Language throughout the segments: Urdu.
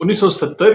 1970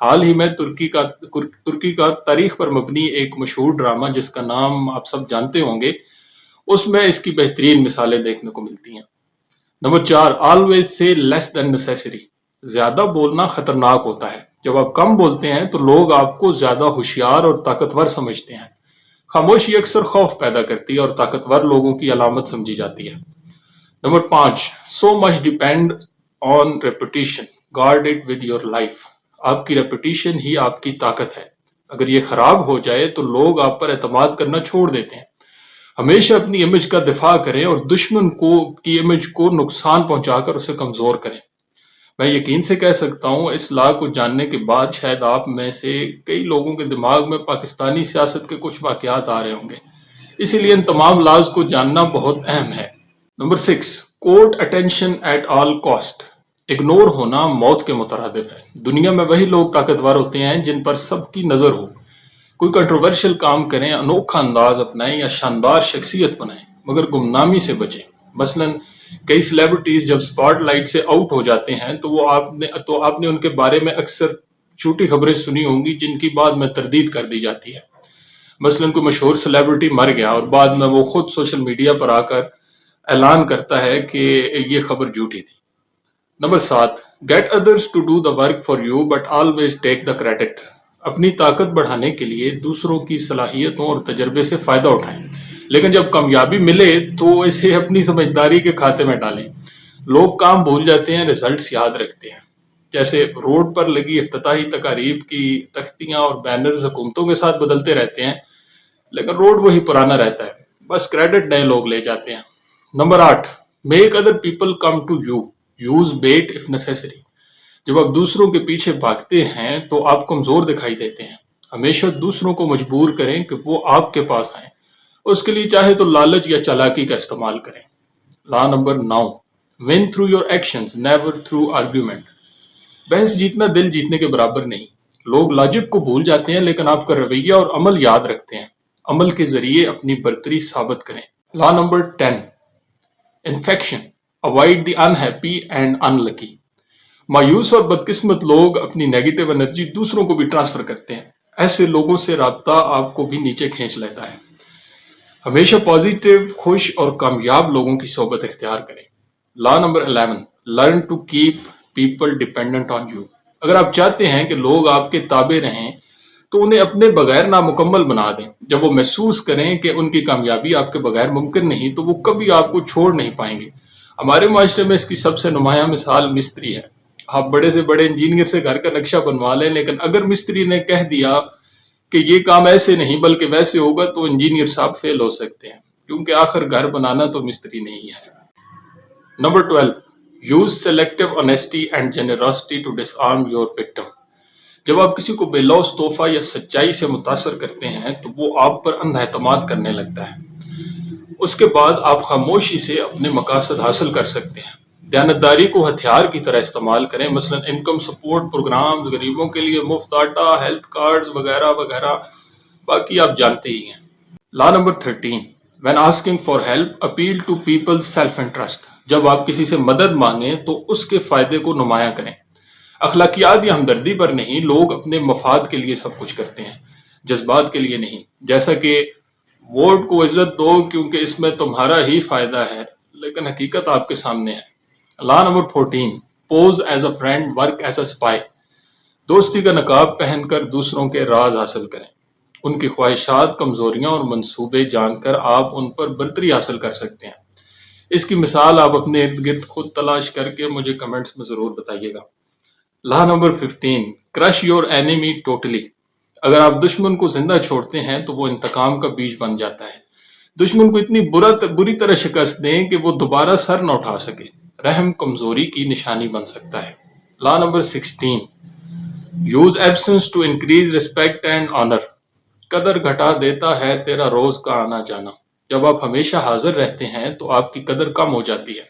حال ہی میں ترکی کا تاریخ پر مبنی ایک مشہور ڈرامہ جس کا نام آپ سب جانتے ہوں گے، اس میں اس کی بہترین مثالیں دیکھنے کو ملتی ہیں۔ نمبر 4، آلویز سے لیس دین نیسیسری۔ زیادہ بولنا خطرناک ہوتا ہے۔ جب آپ کم بولتے ہیں تو لوگ آپ کو زیادہ ہوشیار اور طاقتور سمجھتے ہیں۔ خاموشی اکثر خوف پیدا کرتی ہے اور طاقتور لوگوں کی علامت سمجھی جاتی ہے۔ Number 5، so much depend on reputation, guard it with your life. آپ کی ریپوٹیشن ہی آپ کی طاقت ہے۔ اگر یہ خراب ہو جائے تو لوگ آپ پر اعتماد کرنا چھوڑ دیتے ہیں۔ ہمیشہ اپنی امیج کا دفاع کریں اور دشمن کی امیج کو نقصان پہنچا کر اسے کمزور کریں۔ میں یقین سے کہہ سکتا ہوں اس لا کو جاننے کے بعد شاید آپ میں سے کئی لوگوں کے دماغ میں پاکستانی سیاست کے کچھ واقعات آ رہے ہوں گے، اسی لیے ان تمام لاز کو جاننا بہت اہم ہے۔ Number 6، court attention at all cost. Ignore ہونا موت کے مترادف ہے۔ دنیا میں وہی لوگ طاقتور ہوتے ہیں جن پر سب کی نظر ہو۔ کوئی کنٹروورشل کام کریں، انوکھا انداز اپنائیں یا شاندار شخصیت بنائیں، مگر گمنامی سے بچیں۔ مثلاً کئی سیلیبریٹیز جب سپاٹ لائٹ سے آؤٹ ہو جاتے ہیں تو آپ نے ان کے بارے میں اکثر جھوٹی خبریں سنی ہوں گی جن کی بعد میں تردید کر دی جاتی ہے۔ مثلاً کوئی مشہور سیلیبریٹی مر گیا اور بعد میں وہ خود سوشل میڈیا پر آ کر اعلان کرتا ہے کہ یہ خبر جھوٹی تھی۔ Number 7، get others to do the work for you but always take the credit. اپنی طاقت بڑھانے کے لیے دوسروں کی صلاحیتوں اور تجربے سے فائدہ اٹھائیں، لیکن جب کامیابی ملے تو اسے اپنی سمجھداری کے کھاتے میں ڈالیں۔ لوگ کام بھول جاتے ہیں، ریزلٹس یاد رکھتے ہیں۔ جیسے روڈ پر لگی افتتاحی تقاریب کی تختیاں اور بینرز حکومتوں کے ساتھ بدلتے رہتے ہیں، لیکن روڈ وہی پرانا رہتا ہے، بس کریڈٹ نئے لوگ لے جاتے ہیں۔ Number 8، make other people come to you, use bait if necessary. جب آپ دوسروں کے پیچھے بھاگتے ہیں تو آپ کمزور دکھائی دیتے ہیں۔ ہمیشہ دوسروں کو مجبور کریں کہ وہ آپ کے پاس آئیں، اس کے لیے چاہے تو لالچ یا چالاکی کا استعمال کریں۔ Law number 9، win through your actions never through argument. بحث جیتنا دل جیتنے کے برابر نہیں۔ لوگ لاجک کو بھول جاتے ہیں لیکن آپ کا رویہ اور عمل یاد رکھتے ہیں۔ عمل کے ذریعے اپنی برتری ثابت کریں۔ Law number 10، infection, avoid the unhappy and unlucky. مایوس اور بدقسمت لوگ اپنی نیگیٹو انرجی دوسروں کو بھی ٹرانسفر کرتے ہیں۔ ایسے لوگوں سے رابطہ آپ کو بھی نیچے کھینچ لیتا ہے۔ ہمیشہ پازیٹیو، خوش اور کامیاب لوگوں کی صحبت اختیار کریں۔ Law number 11، learn to keep people dependent on you. اگر آپ چاہتے ہیں کہ لوگ آپ کے تابع رہیں تو انہیں اپنے بغیر نامکمل بنا دیں۔ جب وہ محسوس کریں کہ ان کی کامیابی آپ کے بغیر ممکن نہیں تو وہ کبھی آپ کو چھوڑ نہیں پائیں گے۔ ہمارے معاشرے میں اس کی سب سے نمایاں مثال مستری ہے۔ آپ بڑے سے بڑے انجینئر سے گھر کا نقشہ بنوا لیں، لیکن اگر مستری نے کہہ دیا کہ یہ کام ایسے نہیں بلکہ ویسے ہوگا تو انجینئر صاحب فیل ہو سکتے ہیں، کیونکہ آخر گھر بنانا تو مستری نہیں ہے۔ Number 12، use selective honesty and generosity to disarm your victim. جب آپ کسی کو بے لوث تحفہ یا سچائی سے متاثر کرتے ہیں تو وہ آپ پر اندھا اعتماد کرنے لگتا ہے۔ اس کے بعد آپ خاموشی سے اپنے مقاصد حاصل کر سکتے ہیں۔ دیانتداری کو ہتھیار کی طرح استعمال کریں، مثلا انکم سپورٹ پروگرامز، غریبوں کے لیے مفت آٹا، ہیلتھ کارڈز وغیرہ وغیرہ، باقی آپ جانتے ہی ہیں۔ Law number 13، when asking for help appeal to people's self interest۔ جب آپ کسی سے مدد مانگیں تو اس کے فائدے کو نمایاں کریں۔ اخلاقیات یا ہمدردی پر نہیں، لوگ اپنے مفاد کے لیے سب کچھ کرتے ہیں، جذبات کے لیے نہیں۔ جیسا کہ ووٹ کو عزت دو کیونکہ اس میں تمہارا ہی فائدہ ہے، لیکن حقیقت آپ کے سامنے ہے۔ Law number 14، pose as a friend work as a spy. دوستی کا نقاب پہن کر دوسروں کے راز حاصل کریں۔ ان کی خواہشات، کمزوریاں اور منصوبے جان کر آپ ان پر برتری حاصل کر سکتے ہیں۔ اس کی مثال آپ اپنے ارد گرد خود تلاش کر کے مجھے کمنٹس میں ضرور بتائیے گا۔ Law number 15، crush your enemy totally. اگر آپ دشمن کو زندہ چھوڑتے ہیں تو وہ انتقام کا بیج بن جاتا ہے۔ دشمن کو اتنی بری طرح شکست دیں کہ وہ دوبارہ سر نہ اٹھا سکے۔ رحم کمزوری کی نشانی بن سکتا ہے۔ Law number 16، use absence to increase respect and honour. قدر گھٹا دیتا ہے تیرا روز کا آنا جانا۔ جب آپ ہمیشہ حاضر رہتے ہیں تو آپ کی قدر کم ہو جاتی ہے۔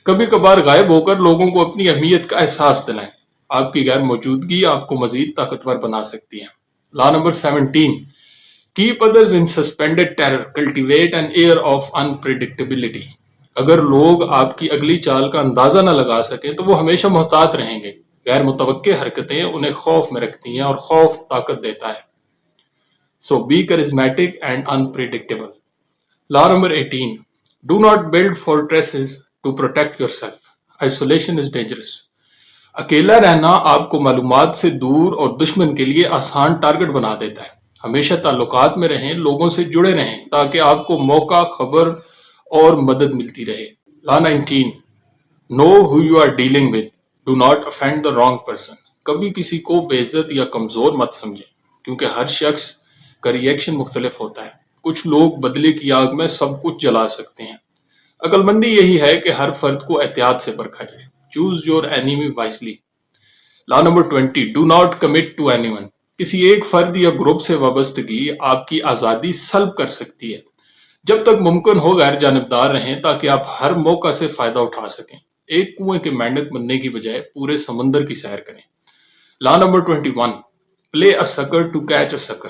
کبھی کبھار غائب ہو کر لوگوں کو اپنی اہمیت کا احساس دلائیں۔ آپ کی غیر موجودگی آپ کو مزید طاقتور بنا سکتی ہے۔ Law number 17، keep others in suspended terror, cultivate an air of unpredictability۔ اگر لوگ آپ کی اگلی چال کا اندازہ نہ لگا سکیں تو وہ ہمیشہ محتاط رہیں گے۔ غیر متوقع حرکتیں انہیں خوف میں رکھتی ہیں اور خوف طاقت دیتا ہے. So be charismatic and unpredictable. Law number 18. Do not build fortresses to protect yourself. Isolation is dangerous. اکیلا رہنا آپ کو معلومات سے دور اور دشمن کے لیے آسان ٹارگٹ بنا دیتا ہے. ہمیشہ تعلقات میں رہیں، لوگوں سے جڑے رہیں تاکہ آپ کو موقع، خبر اور مدد ملتی رہے. لا 19. Know who you are dealing with. Do not offend the wrong person. کبھی کسی کو بے عزت یا کمزور مت سمجھیں، کیونکہ ہر شخص کا ری ایکشن مختلف ہوتا ہے. کچھ لوگ بدلے کی آگ میں سب کچھ جلا سکتے ہیں. عقل مندی یہی ہے کہ ہر فرد کو احتیاط سے پرکھا جائے. Choose your enemy wisely. Law number 20. Do not commit to anyone. کسی ایک فرد یا گروپ سے وابستگی آپ کی آزادی سلب کر سکتی ہے. جب تک ممکن ہو غیر جانبدار رہیں تاکہ آپ ہر موقع سے فائدہ اٹھا سکیں. ایک کنویں کے مینڈک بننے کی بجائے پورے سمندر کی سیر کریں. Law number 21. Play a sucker to catch a sucker.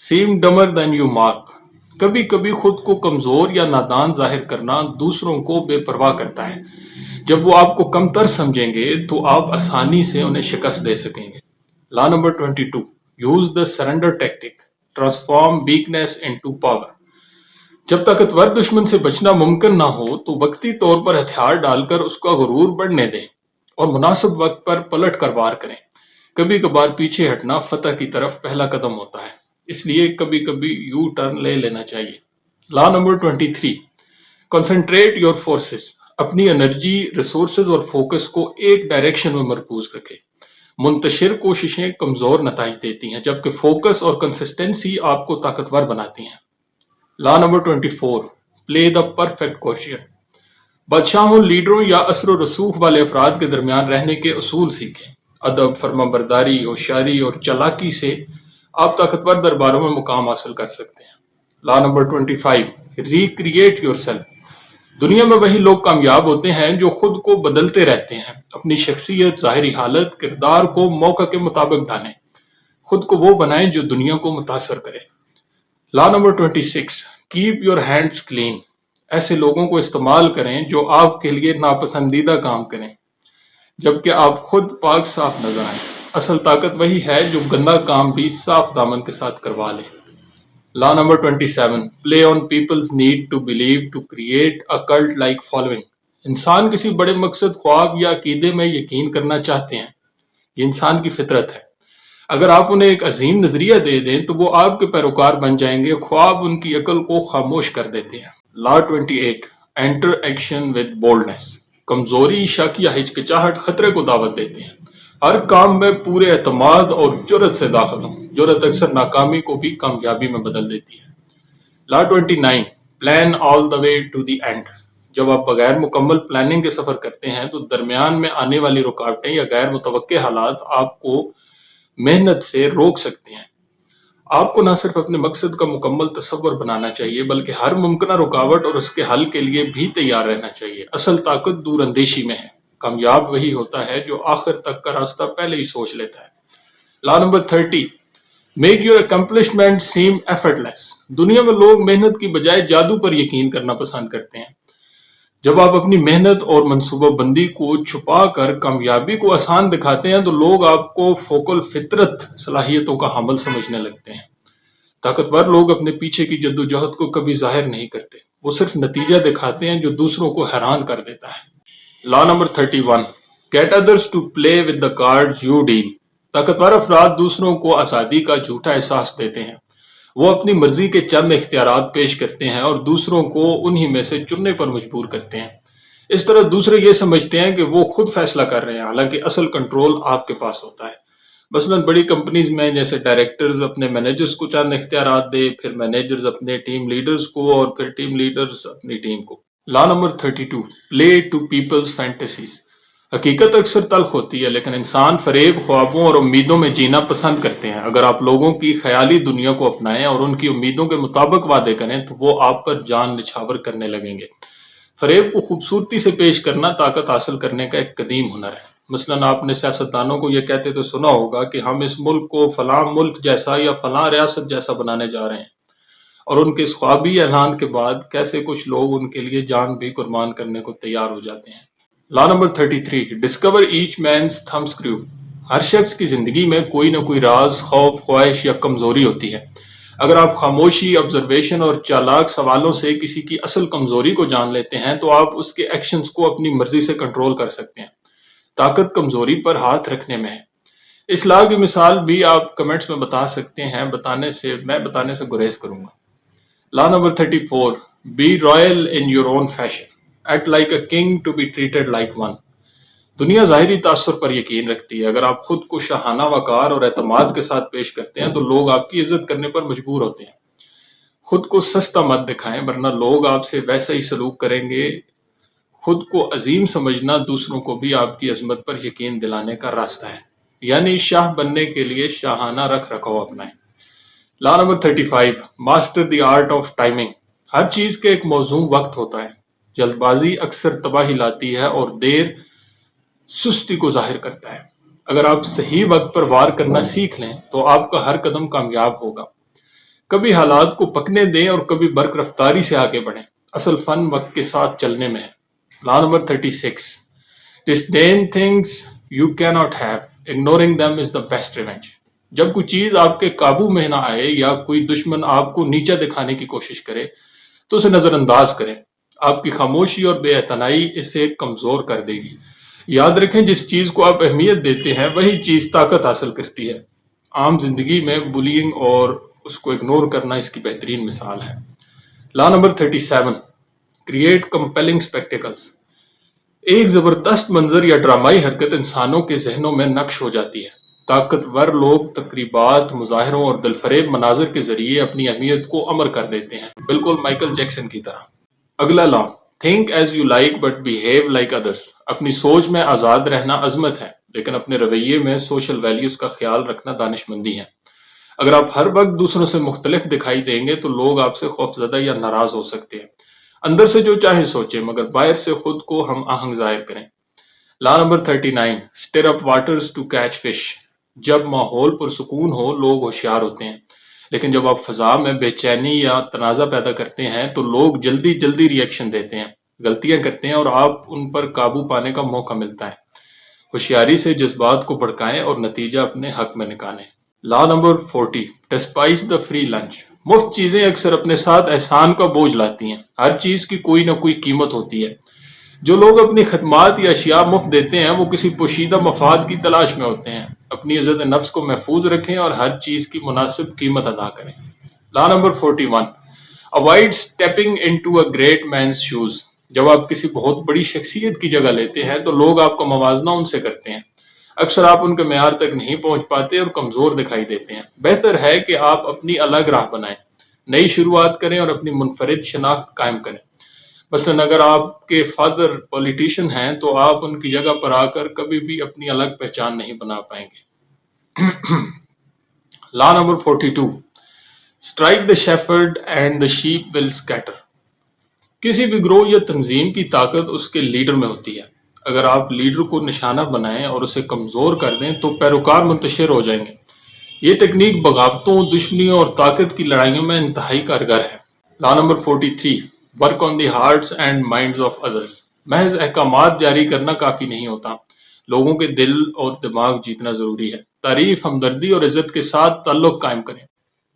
Seem dumber than you mark. کبھی کبھی خود کو کمزور یا نادان ظاہر کرنا دوسروں کو بے پرواہ کرتا ہے. جب وہ آپ کو کم تر سمجھیں گے تو آپ آسانی سے انہیں شکست دے سکیں گے. Law number 22. Use the surrender tactic. Transform weakness into power. جب طاقتور دشمن سے بچنا ممکن نہ ہو تو وقتی طور پر ہتھیار ڈال کر اس کا غرور بڑھنے دیں اور مناسب وقت پر پلٹ کر وار کریں. کبھی کبھار پیچھے ہٹنا فتح کی طرف پہلا قدم ہوتا ہے، اس لیے کبھی کبھی یو ٹرن لے لینا چاہیے. لا نمبر 23. Concentrate your forces. اپنی انرجی، ریسورسز اور فوکس کو ایک ڈائریکشن میں مرکوز رکھیں. منتشر کوششیں کمزور نتائج دیتی ہیں جبکہ فوکس اور کنسسٹنسی آپ کو طاقتور بناتی ہیں. Law number 24. Play the perfect کوشچن. بادشاہوں، لیڈروں یا اثر و رسوخ والے افراد کے درمیان رہنے کے اصول سیکھیں. ادب، فرمانبرداری، ہوشیاری اور چالاکی سے آپ طاقتور درباروں میں مقام حاصل کر سکتے ہیں. Law number 25. Recreate your self. دنیا میں وہی لوگ کامیاب ہوتے ہیں جو خود کو بدلتے رہتے ہیں. اپنی شخصیت، ظاہری حالت، کردار کو موقع کے مطابق ڈھالیں. خود کو وہ بنائیں جو دنیا کو متاثر کرے. Law number 26. Keep your hands clean. ایسے لوگوں کو استعمال کریں جو آپ کے لیے ناپسندیدہ کام کریں جبکہ آپ خود پاک صاف نظر آئیں. اصل طاقت وہی ہے جو گندا کام بھی صاف دامن کے ساتھ کروا لے. Law number 27. Play on people's need to believe to create a cult like following. انسان کسی بڑے مقصد، خواب یا عقیدے میں یقین کرنا چاہتے ہیں. یہ انسان کی فطرت ہے. اگر آپ انہیں ایک عظیم نظریہ دے دیں تو وہ آپ کے پیروکار بن جائیں گے. خواب ان کی عقل کو خاموش کر دیتے ہیں. Law 28. Enter action with boldness. کمزوری، شک یا ہچکچاہٹ خطرے کو دعوت دیتے ہیں. ہر کام میں پورے اعتماد اور جرت سے داخل ہوں. جرت اکثر ناکامی کو بھی کامیابی میں بدل دیتی ہے. Law 29. Plan all the way to the end. جب آپ بغیر مکمل پلاننگ کے سفر کرتے ہیں تو درمیان میں آنے والی رکاوٹیں یا غیر متوقع حالات آپ کو محنت سے روک سکتے ہیں. آپ کو نہ صرف اپنے مقصد کا مکمل تصور بنانا چاہیے بلکہ ہر ممکنہ رکاوٹ اور اس کے حل کے لیے بھی تیار رہنا چاہیے. اصل طاقت دور اندیشی میں ہے. کامیاب وہی ہوتا ہے جو آخر تک کا راستہ پہلے ہی سوچ لیتا ہے. Law number 30. Make your accomplishment seem effortless. دنیا میں لوگ محنت کی بجائے جادو پر یقین کرنا پسند کرتے ہیں. جب آپ اپنی محنت اور منصوبہ بندی کو چھپا کر کامیابی کو آسان دکھاتے ہیں تو لوگ آپ کو فوق الفطرت صلاحیتوں کا حامل سمجھنے لگتے ہیں. طاقتور لوگ اپنے پیچھے کی جدوجہد کو کبھی ظاہر نہیں کرتے. وہ صرف نتیجہ دکھاتے ہیں جو دوسروں کو حیران کر دیتا ہے. Law number 31. Get others to play with the cards you deal. طاقتور افراد دوسروں کو آزادی کا جھوٹا احساس دیتے ہیں. وہ اپنی مرضی کے چند اختیارات پیش کرتے ہیں اور دوسروں کو انہی میں سے چننے پر مجبور کرتے ہیں. اس طرح دوسرے یہ سمجھتے ہیں کہ وہ خود فیصلہ کر رہے ہیں، حالانکہ اصل کنٹرول آپ کے پاس ہوتا ہے. مثلاً بڑی کمپنیز میں جیسے ڈائریکٹرز اپنے مینیجرز کو چند اختیارات دے، پھر مینیجرز اپنے ٹیم لیڈرز کو اور پھر ٹیم لیڈرز اپنی ٹیم کو. Law number 32. Play to people's fantasies. حقیقت اکثر تلخ ہوتی ہے لیکن انسان فریب، خوابوں اور امیدوں میں جینا پسند کرتے ہیں. اگر آپ لوگوں کی خیالی دنیا کو اپنائیں اور ان کی امیدوں کے مطابق وعدے کریں تو وہ آپ پر جان نچھاور کرنے لگیں گے. فریب کو خوبصورتی سے پیش کرنا طاقت حاصل کرنے کا ایک قدیم ہنر ہے. مثلاً آپ نے سیاستدانوں کو یہ کہتے تو سنا ہوگا کہ ہم اس ملک کو فلاں ملک جیسا یا فلاں ریاست جیسا بنانے جا رہے ہیں، اور ان کے اس خوابی اعلان کے بعد کیسے کچھ لوگ ان کے لیے جان بھی قربان کرنے کو تیار ہو جاتے ہیں. Law number 33 discover H means تھم اسکریو. ہر شخص کی زندگی میں کوئی نہ کوئی راز، خوف، خواہش یا کمزوری ہوتی ہے. اگر آپ خاموشی، آبزرویشن اور چالاک سوالوں سے کسی کی اصل کمزوری کو جان لیتے ہیں تو آپ اس کے ایکشنز کو اپنی مرضی سے کنٹرول کر سکتے ہیں. طاقت کمزوری پر ہاتھ رکھنے میں ہے. اس لا کی مثال بھی آپ کمنٹس میں بتا سکتے ہیں، میں بتانے سے گریز کروں گا. Law number 34 be royal in your own fashion. Act like a king to be treated like one. دنیا ظاہری تاثر پر یقین رکھتی ہے. اگر آپ خود کو شاہانہ وقار اور اعتماد کے ساتھ پیش کرتے ہیں تو لوگ آپ کی عزت کرنے پر مجبور ہوتے ہیں. خود کو سستا مت دکھائیں ورنہ لوگ آپ سے ویسا ہی سلوک کریں گے. خود کو عظیم سمجھنا دوسروں کو بھی آپ کی عظمت پر یقین دلانے کا راستہ ہے. یعنی شاہ بننے کے لیے شاہانہ رکھ رکھاؤ اپنائیں. Law number 35 master the art of timing. ہر چیز کے ایک موزوں وقت ہوتا ہے. جلد بازی اکثر تباہی لاتی ہے اور دیر سستی کو ظاہر کرتا ہے. اگر آپ صحیح وقت پر وار کرنا سیکھ لیں تو آپ کا ہر قدم کامیاب ہوگا. کبھی حالات کو پکنے دیں اور کبھی برق رفتاری سے آگے بڑھیں. اصل فن وقت کے ساتھ چلنے میں ہے. Law number 36 disdain things you cannot have, ignoring them is the best revenge. جب کوئی چیز آپ کے قابو میں نہ آئے یا کوئی دشمن آپ کو نیچا دکھانے کی کوشش کرے تو اسے نظر انداز کریں. آپ کی خاموشی اور بے اعتنائی اسے کمزور کر دے گی. یاد رکھیں جس چیز کو آپ اہمیت دیتے ہیں وہی چیز طاقت حاصل کرتی ہے. عام زندگی میں بلینگ اور اس کو اگنور کرنا اس کی بہترین مثال ہے. Law number 37 create compelling اسپیکٹیکلز. ایک زبردست منظر یا ڈرامائی حرکت انسانوں کے ذہنوں میں نقش ہو جاتی ہے. طاقتور لوگ تقریبات، مظاہروں اور دلفریب مناظر کے ذریعے اپنی اہمیت کو امر کر دیتے ہیں، بالکل مائیکل جیکسن کی طرح. اگلا law think as you like but behave like others. اپنی سوچ میں آزاد رہنا عظمت ہے لیکن اپنے رویے میں سوشل ویلیوز کا خیال رکھنا دانش مندی ہے. اگر آپ ہر وقت دوسروں سے مختلف دکھائی دیں گے تو لوگ آپ سے خوفزدہ یا ناراض ہو سکتے ہیں. اندر سے جو چاہے سوچیں مگر باہر سے خود کو ہم آہنگ ظاہر کریں. Law number 39 stir up waters to catch fish. جب ماحول پرسکون ہو لوگ ہوشیار ہوتے ہیں لیکن جب آپ فضا میں بے چینی یا تنازع پیدا کرتے ہیں تو لوگ جلدی جلدی ری ایکشن دیتے ہیں، غلطیاں کرتے ہیں اور آپ ان پر قابو پانے کا موقع ملتا ہے. ہوشیاری سے جذبات کو بھڑکائیں اور نتیجہ اپنے حق میں نکالیں. Law number 40 despise the free lunch. مفت چیزیں اکثر اپنے ساتھ احسان کا بوجھ لاتی ہیں. ہر چیز کی کوئی نہ کوئی قیمت ہوتی ہے. جو لوگ اپنی خدمات یا اشیاء مفت دیتے ہیں وہ کسی پوشیدہ مفاد کی تلاش میں ہوتے ہیں. اپنی عزت نفس کو محفوظ رکھیں اور ہر چیز کی مناسب قیمت ادا کریں. Law number 41 avoid stepping into a great man's shoes. جب آپ کسی بہت بڑی شخصیت کی جگہ لیتے ہیں تو لوگ آپ کا موازنہ ان سے کرتے ہیں. اکثر آپ ان کے معیار تک نہیں پہنچ پاتے اور کمزور دکھائی دیتے ہیں. بہتر ہے کہ آپ اپنی الگ راہ بنائیں، نئی شروعات کریں اور اپنی منفرد شناخت قائم کریں. مثلاً اگر آپ کے فادر پولیٹیشین ہیں تو آپ ان کی جگہ پر آ کر کبھی بھی اپنی الگ پہچان نہیں بنا پائیں گے. Law number 42 strike the shepherd and the sheep will scatter. کسی بھی گروہ یا تنظیم کی طاقت اس کے لیڈر میں ہوتی ہے. اگر آپ لیڈر کو نشانہ بنائیں اور اسے کمزور کر دیں تو پیروکار منتشر ہو جائیں گے. یہ تکنیک بغاوتوں، دشمنیوں اور طاقت کی لڑائیوں میں انتہائی کارگر ہے. Law number 43 work on the hearts and minds of others. محض احکامات جاری کرنا کافی نہیں ہوتا، لوگوں کے دل اور دماغ جیتنا ضروری ہے. تعریف، ہمدردی اور عزت کے ساتھ تعلق قائم کریں.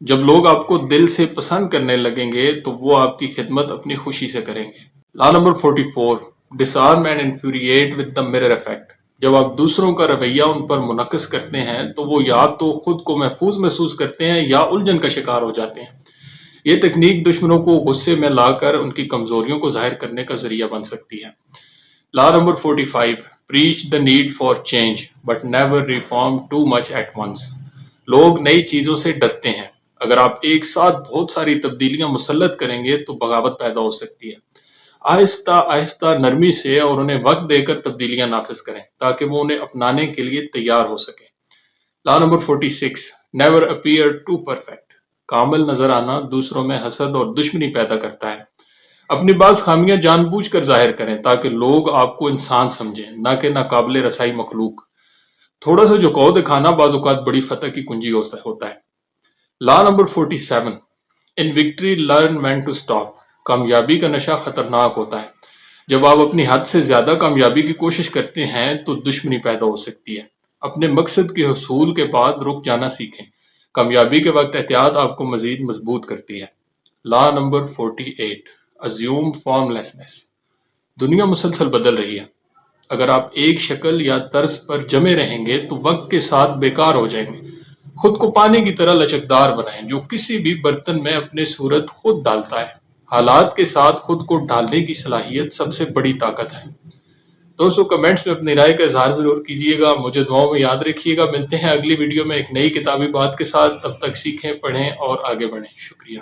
جب لوگ آپ کو دل سے پسند کرنے لگیں گے تو وہ آپ کی خدمت اپنی خوشی سے کریں گے. Law number 44 disarm and infuriate with the mirror effect. جب آپ دوسروں کا رویہ ان پر منعکس کرتے ہیں تو وہ یا تو خود کو محفوظ محسوس کرتے ہیں یا الجھن کا شکار ہو جاتے ہیں. یہ تکنیک دشمنوں کو غصے میں لا کر ان کی کمزوریوں کو ظاہر کرنے کا ذریعہ بن سکتی ہے. Law number 45 preach the need for change but never reform too much at once. لوگ نئی چیزوں سے ڈرتے ہیں. اگر آپ ایک ساتھ بہت ساری تبدیلیاں مسلط کریں گے تو بغاوت پیدا ہو سکتی ہے. آہستہ آہستہ نرمی سے اور انہیں وقت دے کر تبدیلیاں نافذ کریں تاکہ وہ انہیں اپنانے کے لیے تیار ہو سکیں. Law number 46 never appear too perfect. کامل نظر آنا دوسروں میں حسد اور دشمنی پیدا کرتا ہے. اپنی بعض خامیاں جان بوجھ کر ظاہر کریں تاکہ لوگ آپ کو انسان سمجھیں نہ کہ ناقابل رسائی مخلوق. تھوڑا سا جھکاؤ دکھانا بعض اوقات بڑی فتح کی کنجی ہوتا ہے. Law number 47 in victory learn when to stop. کامیابی کا نشہ خطرناک ہوتا ہے جب آپ اپنی حد سے زیادہ کامیابی کی کوشش کرتے ہیں تو دشمنی پیدا ہو سکتی ہے۔ اپنے مقصد کے حصول کے بعد رک جانا سیکھیں۔ کامیابی کے وقت احتیاط آپ کو مزید مضبوط کرتی ہے۔ Law number 48، assume فارملیسنس۔ دنیا مسلسل بدل رہی ہے۔ اگر آپ ایک شکل یا طرز پر جمے رہیں گے تو وقت کے ساتھ بیکار ہو جائیں گے۔ خود کو پانی کی طرح لچکدار بنائیں، جو کسی بھی برتن میں اپنے صورت خود ڈالتا ہے۔ حالات کے ساتھ خود کو ڈھالنے کی صلاحیت سب سے بڑی طاقت ہے۔ دوستو کمنٹس میں اپنی رائے کا اظہار ضرور کیجیے گا، مجھے دعاؤں میں یاد رکھیے گا۔ ملتے ہیں اگلی ویڈیو میں ایک نئی کتابی بات کے ساتھ، تب تک سیکھیں، پڑھیں اور آگے بڑھیں۔ شکریہ۔